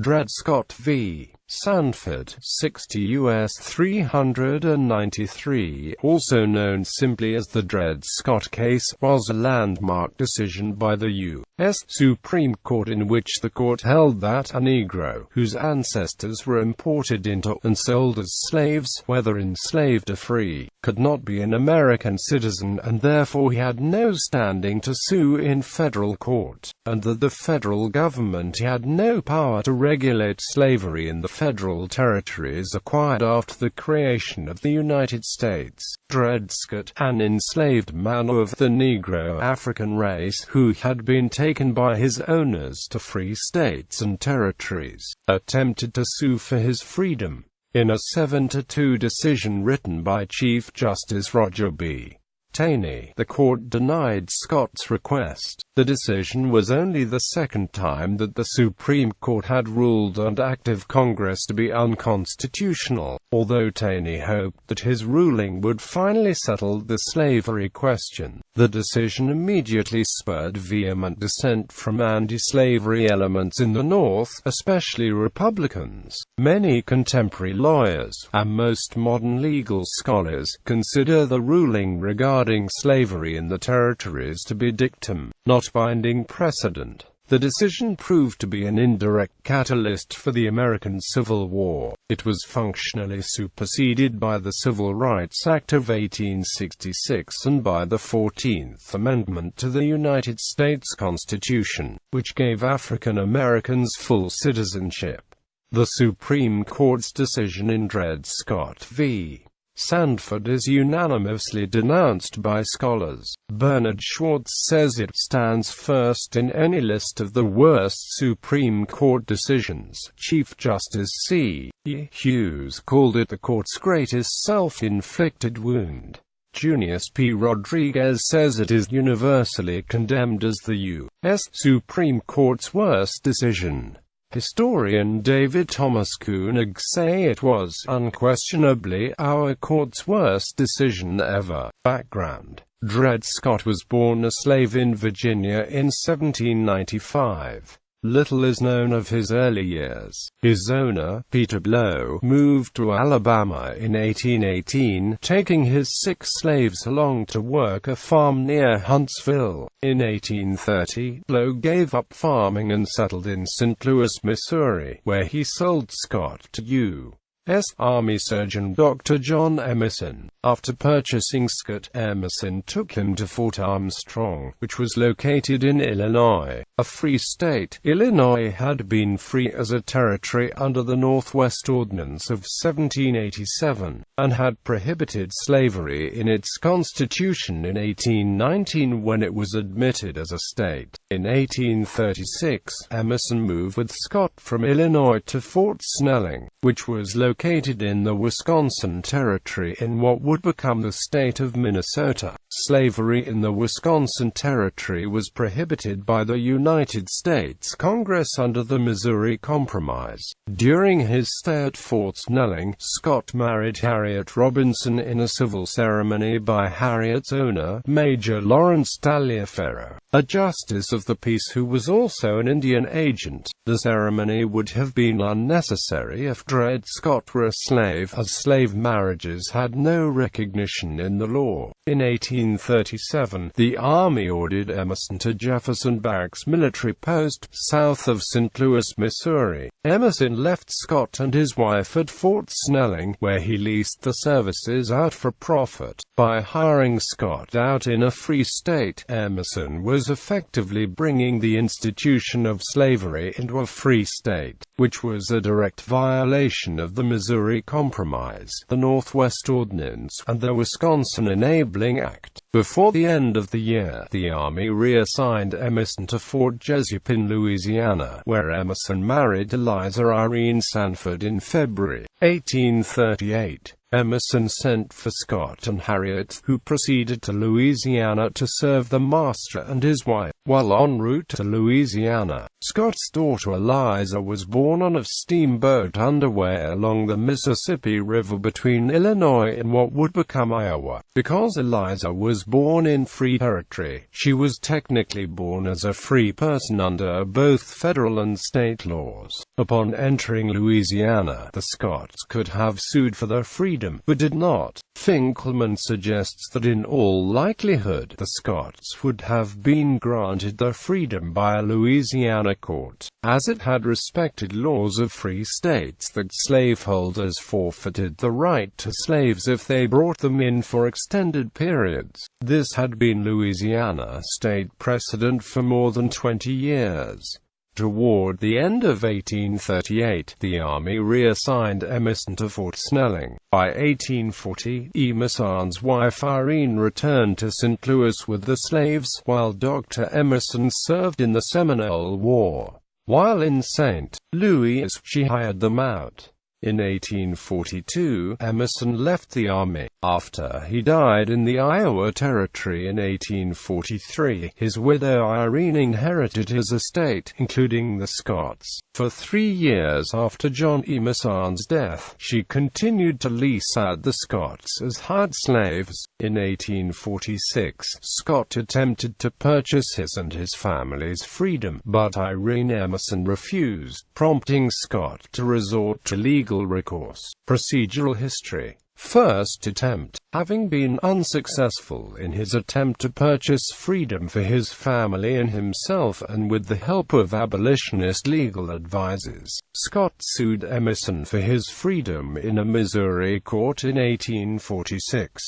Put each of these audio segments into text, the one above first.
Dred Scott v.Sandford, 60 U.S. 393, also known simply as the Dred Scott case, was a landmark decision by the U.S. Supreme Court in which the court held that a Negro, whose ancestors were imported into and sold as slaves, whether enslaved or free, could not be an American citizen and therefore he had no standing to sue in federal court, and that the federal government had no power to regulate slavery in the federal territories acquired after the creation of the United States. Dred Scott, an enslaved man of the Negro African race who had been taken by his owners to free states and territories, attempted to sue for his freedom. In a 7-2 decision written by Chief Justice Roger B. Taney, the court denied Scott's request. The decision was only the second time that the Supreme Court had ruled an act of Congress to be unconstitutional, although Taney hoped that his ruling would finally settle the slavery question. The decision immediately spurred vehement dissent from anti-slavery elements in the North, especially Republicans. Many contemporary lawyers, and most modern legal scholars, consider the ruling regarding slavery in the territories to be dictum, not binding precedent. The decision proved to be an indirect catalyst for the American Civil War. It was functionally superseded by the Civil Rights Act of 1866 and by the 14th Amendment to the United States Constitution, which gave African Americans full citizenship. The Supreme Court's decision in Dred Scott v. Sandford is unanimously denounced by scholars. Bernard Schwartz says it stands first in any list of the worst Supreme Court decisions. Chief Justice C. E. Hughes called it the court's greatest self-inflicted wound. Junius P. Rodriguez says it is universally condemned as the U.S. Supreme Court's worst decision. Historian David Thomas Koenig say it was unquestionably our court's worst decision ever. Background: Dred Scott was born a slave in Virginia in 1795. Little is known of his early years. His owner, Peter Blow, moved to Alabama in 1818, taking his 6 slaves along to work a farm near Huntsville. In 1830, Blow gave up farming and settled in St. Louis, Missouri, where he sold Scott to U.S. Army surgeon Dr. John Emerson. After purchasing Scott, Emerson took him to Fort Armstrong, which was located in Illinois, a free state. Illinois had been free as a territory under the Northwest Ordinance of 1787, and had prohibited slavery in its constitution in 1819 when it was admitted as a state. In 1836, Emerson moved with Scott from Illinois to Fort Snelling, which was located in the Wisconsin Territory in what would become the state of Minnesota. Slavery in the Wisconsin Territory was prohibited by the United States Congress under the Missouri Compromise. During his stay at Fort Snelling, Scott married Harriet Robinson in a civil ceremony by Harriet's owner, Major Lawrence Taliaferro, a justice of the peace who was also an Indian agent. The ceremony would have been unnecessary if Dred Scott were a slave, as slave marriages had no recognition in the law. In 1837, the Army ordered Emerson to Jefferson Barracks military post, south of St. Louis, Missouri. Emerson left Scott and his wife at Fort Snelling, where he leased the services out for profit. By hiring Scott out in a free state, Emerson was effectively bringing the institution of slavery into a free state, which was a direct violation of the Missouri Compromise, the Northwest Ordinance, and the Wisconsin Enabling Act. Before the end of the year, the Army reassigned Emerson to Fort Jesup in Louisiana, where Emerson married Eliza Irene Sanford in February 1838. Emerson sent for Scott and Harriet, who proceeded to Louisiana to serve the master and his wife. While en route to Louisiana, Scott's daughter Eliza was born on a steamboat underway along the Mississippi River between Illinois and what would become Iowa. Because Eliza was born in free territory, she was technically born as a free person under both federal and state laws. Upon entering Louisiana, the Scotts could have sued for their freedom, but did not. Finkelman suggests that in all likelihood, the Scotts would have been granted their freedom by a Louisiana court, as it had respected laws of free states that slaveholders forfeited the right to slaves if they brought them in for extended periods. This had been Louisiana state precedent for more than 20 years. Toward the end of 1838, the Army reassigned Emerson to Fort Snelling. By 1840, Emerson's wife Irene returned to St. Louis with the slaves, while Dr. Emerson served in the Seminole War. While in St. Louis, she hired them out. In 1842, Emerson left the Army. After he died in the Iowa Territory in 1843, his widow Irene inherited his estate, including the Scotts. For 3 years after John Emerson's death, she continued to lease out the Scotts as hired slaves. In 1846, Scott attempted to purchase his and his family's freedom, but Irene Emerson refused, prompting Scott to resort to legal recourse. Procedural history. First attempt. Having been unsuccessful in his attempt to purchase freedom for his family and himself, and with the help of abolitionist legal advisors, Scott sued Emerson for his freedom in a Missouri court in 1846.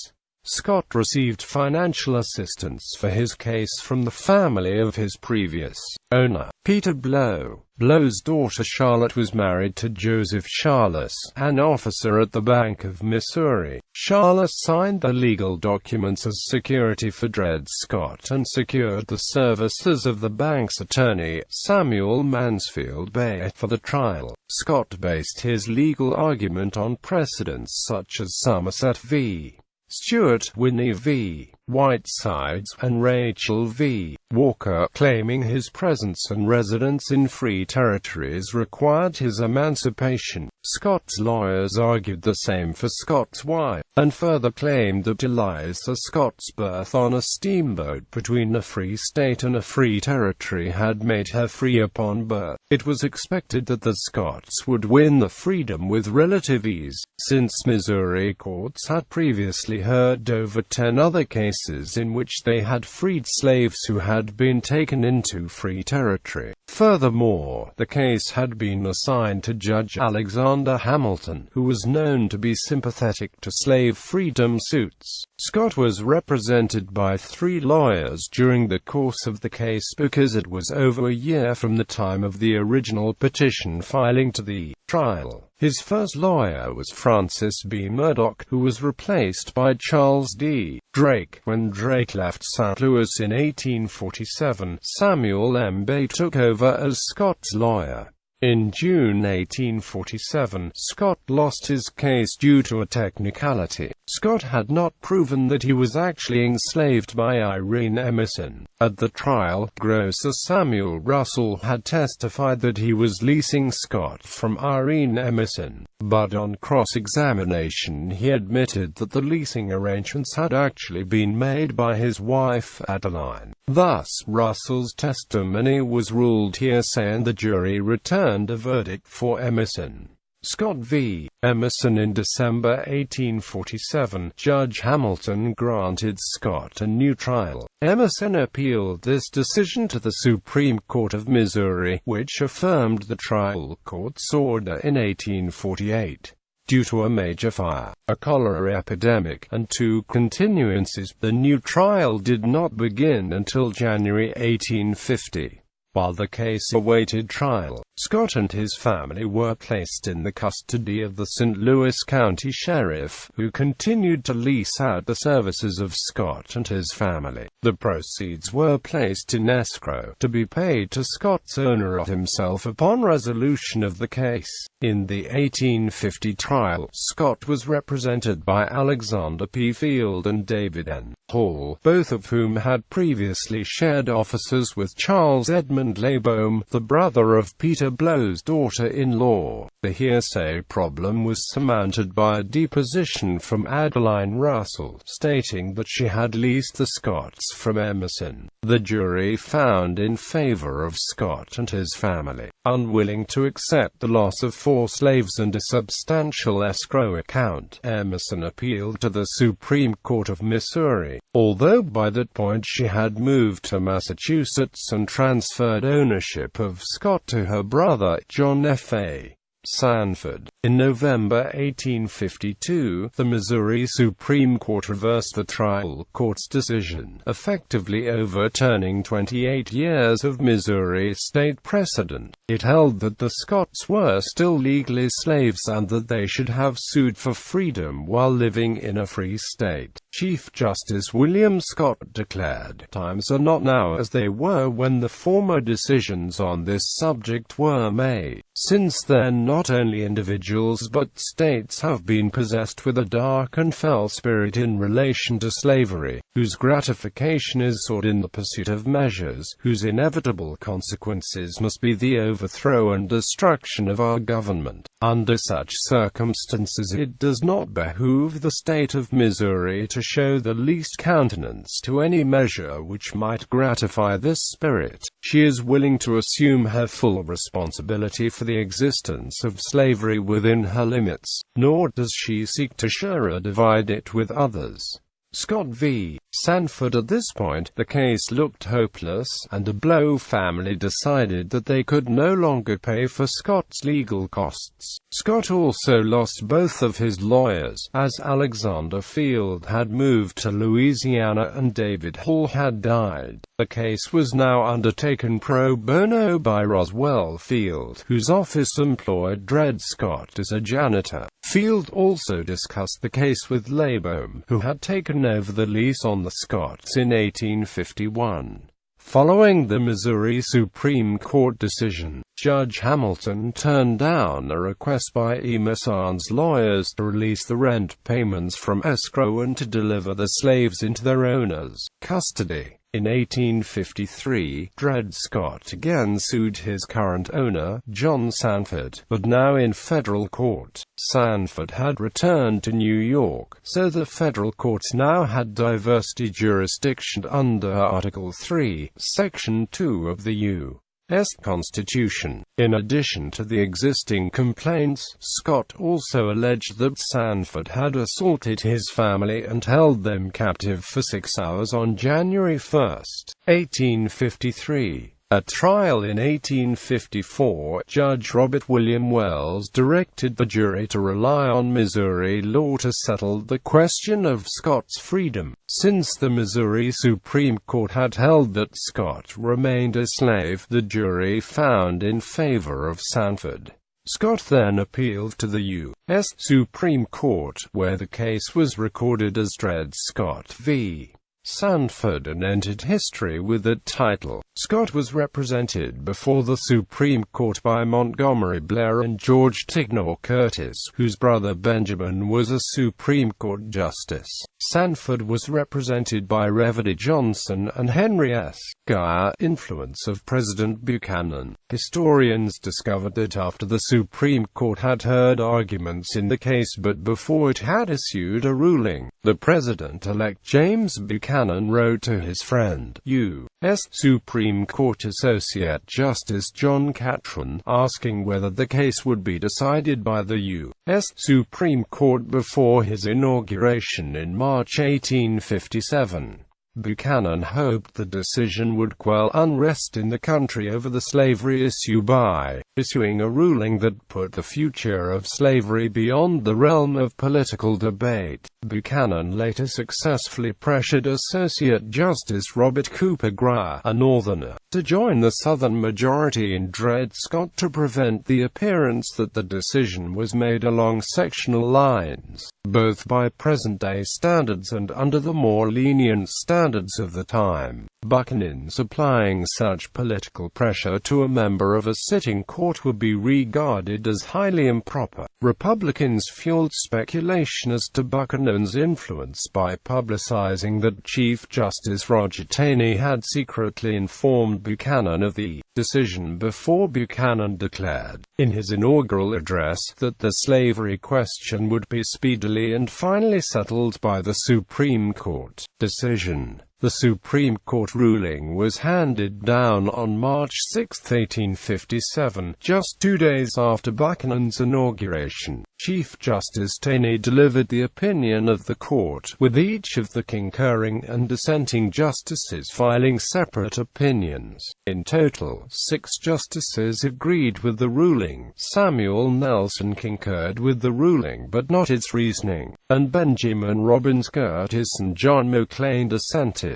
Scott received financial assistance for his case from the family of his previous owner, Peter Blow. Blow's daughter Charlotte was married to Joseph Charles, an officer at the Bank of Missouri. Charles signed the legal documents as security for Dred Scott and secured the services of the bank's attorney, Samuel Mansfield Bay, for the trial. Scott based his legal argument on precedents such as Somerset v. Stewart, Winnie v. Whitesides, and Rachel v. Walker, claiming his presence and residence in free territories required his emancipation. Scott's lawyers argued the same for Scott's wife, and further claimed that Eliza Scott's birth on a steamboat between a free state and a free territory had made her free upon birth. It was expected that the Scotts would win the freedom with relative ease, since Missouri courts had previously heard over 10 other cases in which they had freed slaves who had been taken into free territory. Furthermore, the case had been assigned to Judge Alexander Hamilton, who was known to be sympathetic to slave freedom suits. Scott was represented by 3 lawyers during the course of the case because it was over a year from the time of the original petition filing to the trial. His first lawyer was Francis B. Murdoch, who was replaced by Charles D. Drake. When Drake left St. Louis in 1847, Samuel M. Bay took over as Scott's lawyer. In June 1847, Scott lost his case due to a technicality. Scott had not proven that he was actually enslaved by Irene Emerson. At the trial, Grocer Samuel Russell had testified that he was leasing Scott from Irene Emerson, but on cross-examination he admitted that the leasing arrangements had actually been made by his wife, Adeline. Thus, Russell's testimony was ruled hearsay and the jury returned a verdict for Emerson. Scott v. Emerson. In December 1847, Judge Hamilton granted Scott a new trial. Emerson appealed this decision to the Supreme Court of Missouri, which affirmed the trial court's order in 1848. Due to a major fire, a cholera epidemic, and 2 continuances, the new trial did not begin until January 1850. While the case awaited trial, Scott and his family were placed in the custody of the St. Louis County Sheriff, who continued to lease out the services of Scott and his family. The proceeds were placed in escrow, to be paid to Scott's owner himself upon resolution of the case. In the 1850 trial, Scott was represented by Alexander P. Field and David N. Hall, both of whom had previously shared offices with Charles Edmund Labome, the brother of Peter Blow's daughter-in-law. The hearsay problem was surmounted by a deposition from Adeline Russell, stating that she had leased the Scotts from Emerson. The jury found in favor of Scott and his family. Unwilling to accept the loss of 4 slaves and a substantial escrow account, Emerson appealed to the Supreme Court of Missouri. Although by that point she had moved to Massachusetts and transferred ownership of Scott to her brother, John F.A. Sanford. In November 1852, the Missouri Supreme Court reversed the trial court's decision, effectively overturning 28 years of Missouri state precedent. It held that the Scotts were still legally slaves and that they should have sued for freedom while living in a free state. Chief Justice William Scott declared, "Times are not now as they were when the former decisions on this subject were made. Since then not only individuals but states have been possessed with a dark and fell spirit in relation to slavery, whose gratification is sought in the pursuit of measures, whose inevitable consequences must be the overthrow and destruction of our government. Under such circumstances it does not behoove the state of Missouri to show the least countenance to any measure which might gratify this spirit. She is willing to assume her full responsibility for the existence of slavery within her limits, nor does she seek to share or divide it with others." Scott v. Sandford. At this point, the case looked hopeless, and the Blow family decided that they could no longer pay for Scott's legal costs. Scott also lost both of his lawyers, as Alexander Field had moved to Louisiana and David Hall had died. The case was now undertaken pro bono by Roswell Field, whose office employed Dred Scott as a janitor. Field also discussed the case with Labome, who had taken over the lease on the Scotts in 1851. Following the Missouri Supreme Court decision, Judge Hamilton turned down a request by Emerson's lawyers to release the rent payments from escrow and to deliver the slaves into their owners' custody. In 1853, Dred Scott again sued his current owner, John Sanford, but now in federal court. Sanford had returned to New York, so the federal courts now had diversity jurisdiction under Article 3, Section 2 of the U.S. Constitution. In addition to the existing complaints, Scott also alleged that Sanford had assaulted his family and held them captive for 6 hours on January 1, 1853. At trial in 1854, Judge Robert William Wells directed the jury to rely on Missouri law to settle the question of Scott's freedom. Since the Missouri Supreme Court had held that Scott remained a slave, the jury found in favor of Sanford. Scott then appealed to the U.S. Supreme Court, where the case was recorded as Dred Scott v. Sandford and entered history with that title. Scott was represented before the Supreme Court by Montgomery Blair and George Tignor Curtis, whose brother Benjamin was a Supreme Court justice. Sanford was represented by Reverdy Johnson and Henry S. Geyer. Influence of President Buchanan. Historians discovered that after the Supreme Court had heard arguments in the case but before it had issued a ruling, the President-elect James Buchanan wrote to his friend, U.S. Supreme Court Associate Justice John Catron, asking whether the case would be decided by the U.S. Supreme Court before his inauguration in March 1857. Buchanan hoped the decision would quell unrest in the country over the slavery issue by issuing a ruling that put the future of slavery beyond the realm of political debate. Buchanan later successfully pressured Associate Justice Robert Cooper Grier, a Northerner, to join the Southern majority in Dred Scott to prevent the appearance that the decision was made along sectional lines, both by present-day standards and under the more lenient standards of the time. Buchanan's applying such political pressure to a member of a sitting court would be regarded as highly improper. Republicans fueled speculation as to Buchanan's influence by publicizing that Chief Justice Roger Taney had secretly informed Buchanan of the decision before Buchanan declared, in his inaugural address, that the slavery question would be speedily and finally settled by the Supreme Court decision. The Supreme Court ruling was handed down on March 6, 1857, just 2 days after Buchanan's inauguration. Chief Justice Taney delivered the opinion of the court, with each of the concurring and dissenting justices filing separate opinions. In total, 6 justices agreed with the ruling. Samuel Nelson concurred with the ruling but not its reasoning, and Benjamin Robbins Curtis and John McLean dissented.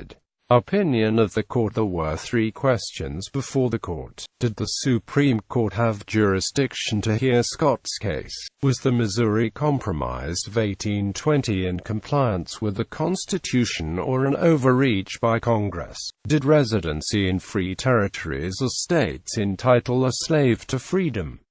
Opinion of the court. There were 3 questions before the court. Did the Supreme Court have jurisdiction to hear Scott's case? Was the Missouri Compromise of 1820 in compliance with the Constitution or an overreach by Congress? Did residency in free territories or states entitle a slave to freedom?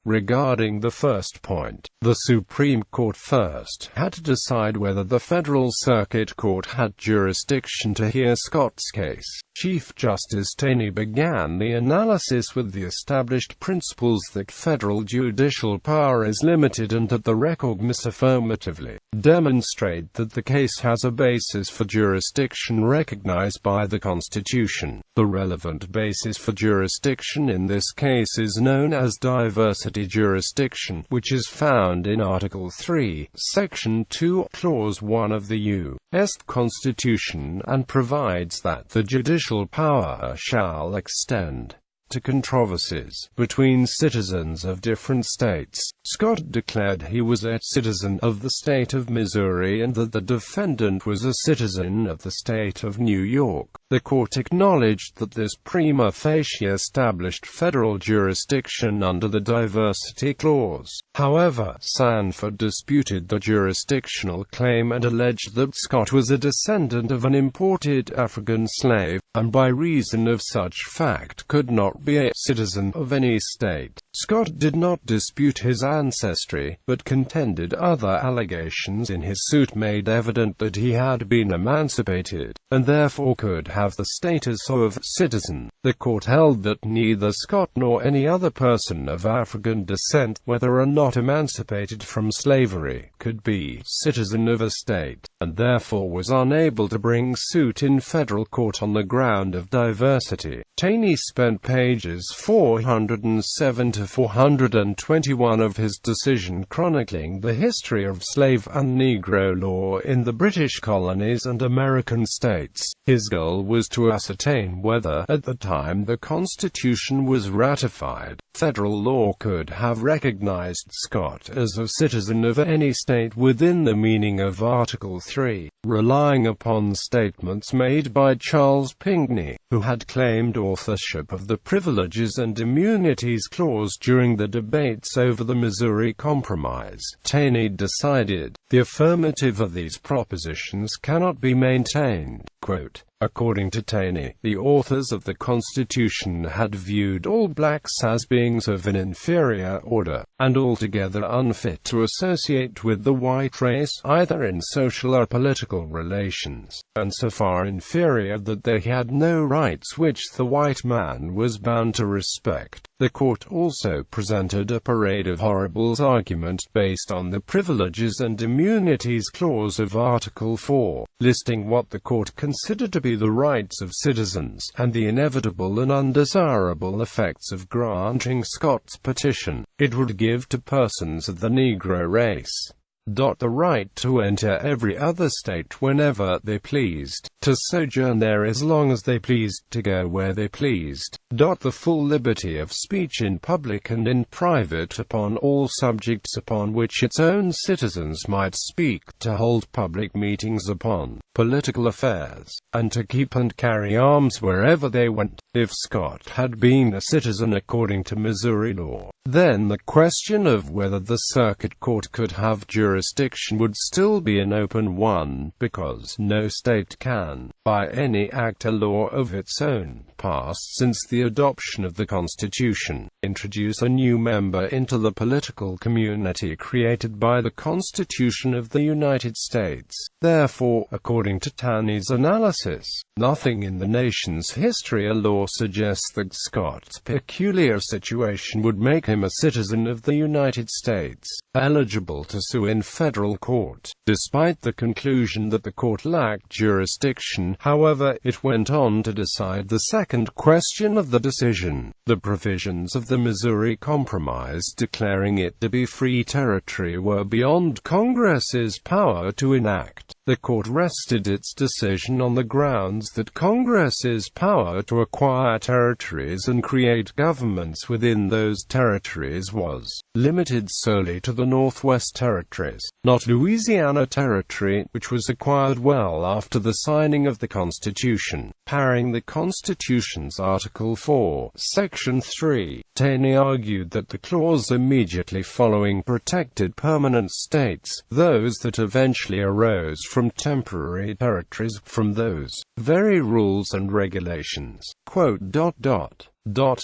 Regarding the first point, the Supreme Court first had to decide whether the Federal Circuit Court had jurisdiction to hear Scott's case. Chief Justice Taney began the analysis with the established principles that federal judicial power is limited and that the record must affirmatively demonstrate that the case has a basis for jurisdiction recognized by the Constitution. The relevant basis for jurisdiction in this case is known as diversity jurisdiction, which is found in Article 3, Section 2, Clause 1 of the U.S. Constitution, and provides that the judicial power shall extend to controversies between citizens of different states. Scott declared he was a citizen of the state of Missouri and that the defendant was a citizen of the state of New York. The court acknowledged that this prima facie established federal jurisdiction under the Diversity Clause. However, Sandford disputed the jurisdictional claim and alleged that Scott was a descendant of an imported African slave, and by reason of such fact could not be a citizen of any state. Scott did not dispute his ancestry, but contended other allegations in his suit made evident that he had been emancipated, and therefore could have the status of citizen. The court held that neither Scott nor any other person of African descent, whether or not emancipated from slavery, could be citizen of a state, and therefore was unable to bring suit in federal court on the ground of diversity. Taney spent pages 407 to 421 of his decision chronicling the history of slave and Negro law in the British colonies and American states. His goal was to ascertain whether, at the time the Constitution was ratified, federal law could have recognized Scott as a citizen of any state within the meaning of Article 3, relying upon statements made by Charles Pinckney, who had claimed authorship of the Privileges and Immunities Clause during the debates over the Missouri Compromise. Taney decided, the affirmative of these propositions cannot be maintained. Quote, according to Taney, the authors of the Constitution had viewed all blacks as beings of an inferior order, and altogether unfit to associate with the white race, either in social or political relations, and so far inferior that they had no rights which the white man was bound to respect. The court also presented a parade of horribles argument based on the Privileges and Immunities Clause of Article 4, listing what the court considered to be the rights of citizens, and the inevitable and undesirable effects of granting Scott's petition. It would give to persons of the Negro race The right to enter every other state whenever they pleased, to sojourn there as long as they pleased, to go where they pleased. The full liberty of speech in public and in private upon all subjects upon which its own citizens might speak, to hold public meetings upon political affairs, and to keep and carry arms wherever they went. If Scott had been a citizen according to Missouri law, then the question of whether the circuit court could have jurisdiction would still be an open one, because no state can, by any act or law of its own, passed since the adoption of the Constitution, introduce a new member into the political community created by the Constitution of the United States. Therefore, according to Taney's analysis, nothing in the nation's history or law suggests that Scott's peculiar situation would make him a citizen of the United States, eligible to sue in federal court. Despite the conclusion that the court lacked jurisdiction, however, it went on to decide the second question of the decision, the provisions of the Missouri Compromise declaring it to be free territory were beyond Congress's power to enact. The court rested its decision on the grounds that Congress's power to acquire territories and create governments within those territories was limited solely to the Northwest Territories, not Louisiana Territory, which was acquired well after the signing of the Constitution. Parrying the Constitution's Article 4, Section 3, Taney argued that the clause immediately following protected permanent states, those that eventually arose from temporary territories, from those very rules and regulations.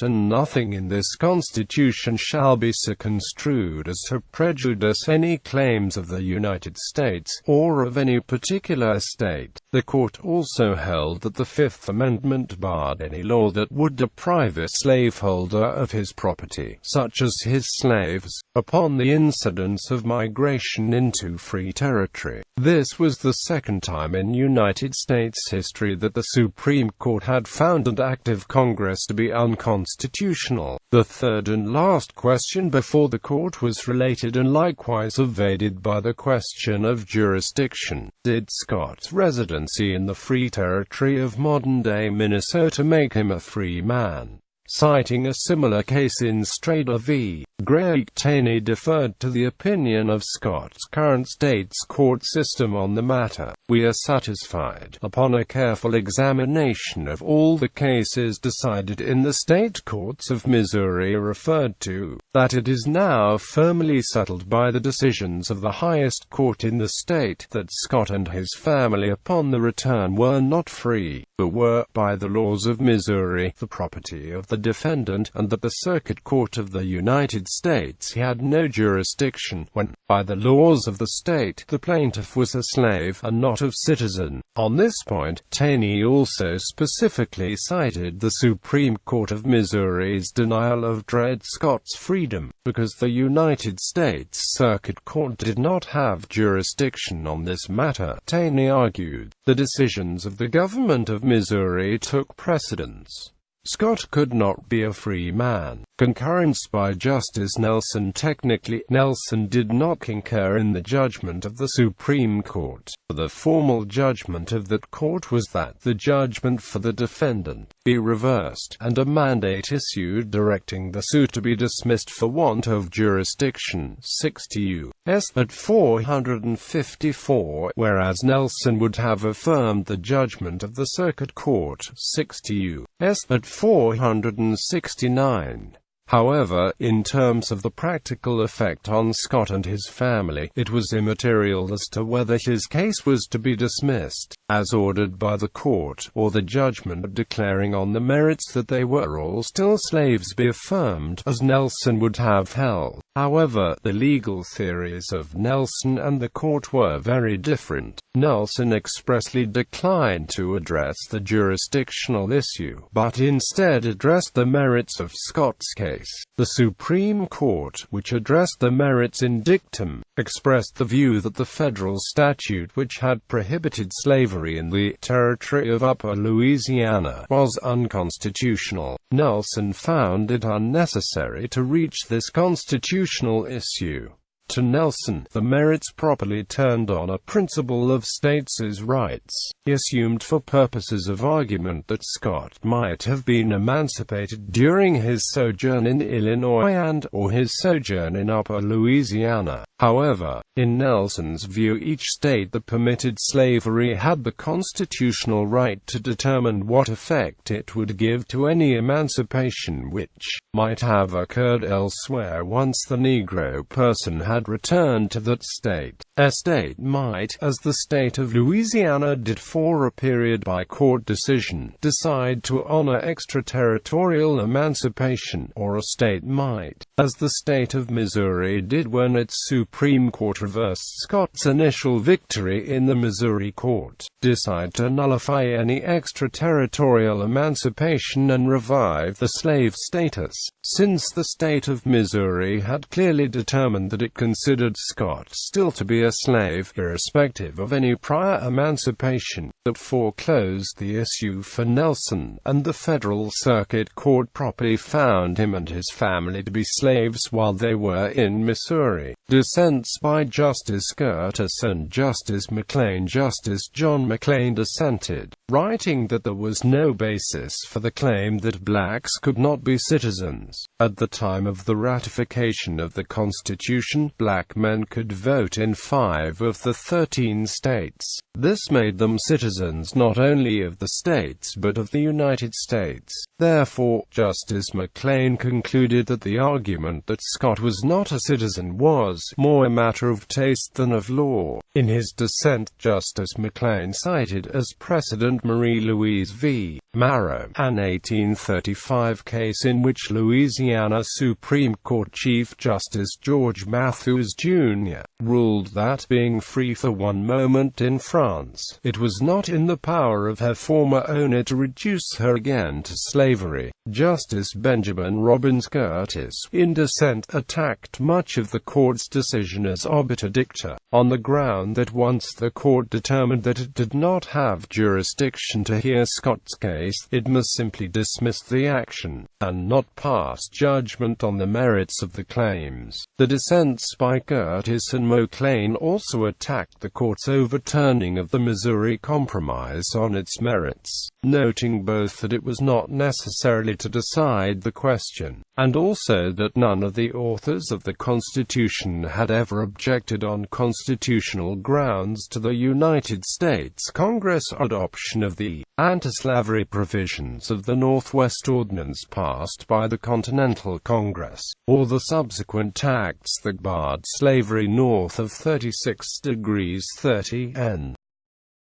And nothing in this Constitution shall be so construed as to prejudice any claims of the United States, or of any particular state. The court also held that the Fifth Amendment barred any law that would deprive a slaveholder of his property, such as his slaves, upon the incidence of migration into free territory. This was the second time in United States history that the Supreme Court had found an act of Congress to be unconstitutional. The third and last question before the court was related and likewise evaded by the question of jurisdiction. Did Scott's residency in the Free Territory of modern-day Minnesota make him a free man? Citing a similar case in Strader v. Gray, Taney deferred to the opinion of Scott's current state's court system on the matter. We are satisfied, upon a careful examination of all the cases decided in the state courts of Missouri referred to, that it is now firmly settled by the decisions of the highest court in the state that Scott and his family upon the return were not free, but were, by the laws of Missouri, the property of the defendant, and that the Circuit Court of the United States had no jurisdiction when, by the laws of the state, the plaintiff was a slave and not a citizen. On this point, Taney also specifically cited the Supreme Court of Missouri's denial of Dred Scott's freedom, because the United States Circuit Court did not have jurisdiction on this matter. Taney argued, the decisions of the government of Missouri took precedence. Scott could not be a free man. Concurrence by Justice Nelson. Technically, Nelson did not concur in the judgment of the Supreme Court. The formal judgment of that court was that the judgment for the defendant be reversed, and a mandate issued directing the suit to be dismissed for want of jurisdiction. 60 U.S. at 454, whereas Nelson would have affirmed the judgment of the Circuit Court. 60 U.S. at 469. However, in terms of the practical effect on Scott and his family, it was immaterial as to whether his case was to be dismissed, as ordered by the court, or the judgment declaring on the merits that they were all still slaves be affirmed, as Nelson would have held. However, the legal theories of Nelson and the court were very different. Nelson expressly declined to address the jurisdictional issue, but instead addressed the merits of Scott's case. The Supreme Court, which addressed the merits in dictum, expressed the view that the federal statute which had prohibited slavery in the territory of Upper Louisiana was unconstitutional. Nelson found it unnecessary to reach this constitutional issue. To Nelson, the merits properly turned on a principle of states' rights. He assumed for purposes of argument that Scott might have been emancipated during his sojourn in Illinois and/or his sojourn in Upper Louisiana. However, in Nelson's view, each state that permitted slavery had the constitutional right to determine what effect it would give to any emancipation which might have occurred elsewhere once the Negro person had returned to that state. A state might, as the state of Louisiana did for a period by court decision, decide to honor extraterritorial emancipation, or a state might, as the state of Missouri did when its Supreme Court reversed Scott's initial victory in the Missouri court, decide to nullify any extraterritorial emancipation and revive the slave status. Since the state of Missouri had clearly determined that it considered Scott still to be a slave, irrespective of any prior emancipation, that foreclosed the issue for Nelson, and the Federal Circuit Court properly found him and his family to be slaves while they were in Missouri. Dissents by Justice Curtis and Justice McLean. Justice John McLean dissented, writing that there was no basis for the claim that blacks could not be citizens. At the time of the ratification of the Constitution, black men could vote in 5 of the 13 states. This made them citizens not only of the states but of the United States. Therefore, Justice McLean concluded that the argument that Scott was not a citizen was more a matter of taste than of law. In his dissent, Justice McLean cited as precedent Marie Louise v. Marrow, an 1835 case in which Louisiana Supreme Court Chief Justice George Matthews, Jr. ruled that, being free for one moment in France, it was not in the power of her former owner to reduce her again to slavery. Justice Benjamin Robbins Curtis, in dissent, attacked much of the court's decision as obiter dicta, on the ground that once the court determined that it did not have jurisdiction to hear Scott's case, it must simply dismiss the action, and not pass judgment on the merits of the claims. The dissents by Curtis and McLean also attacked the court's overturning of the Missouri Compromise on its merits, noting both that it was not necessarily to decide the question, and also that none of the authors of the Constitution had ever objected on constitutional grounds to the United States Congress adoption of the anti-slavery provisions of the Northwest Ordinance passed by the Continental Congress, or the subsequent acts that barred slavery north of 36° 30 N.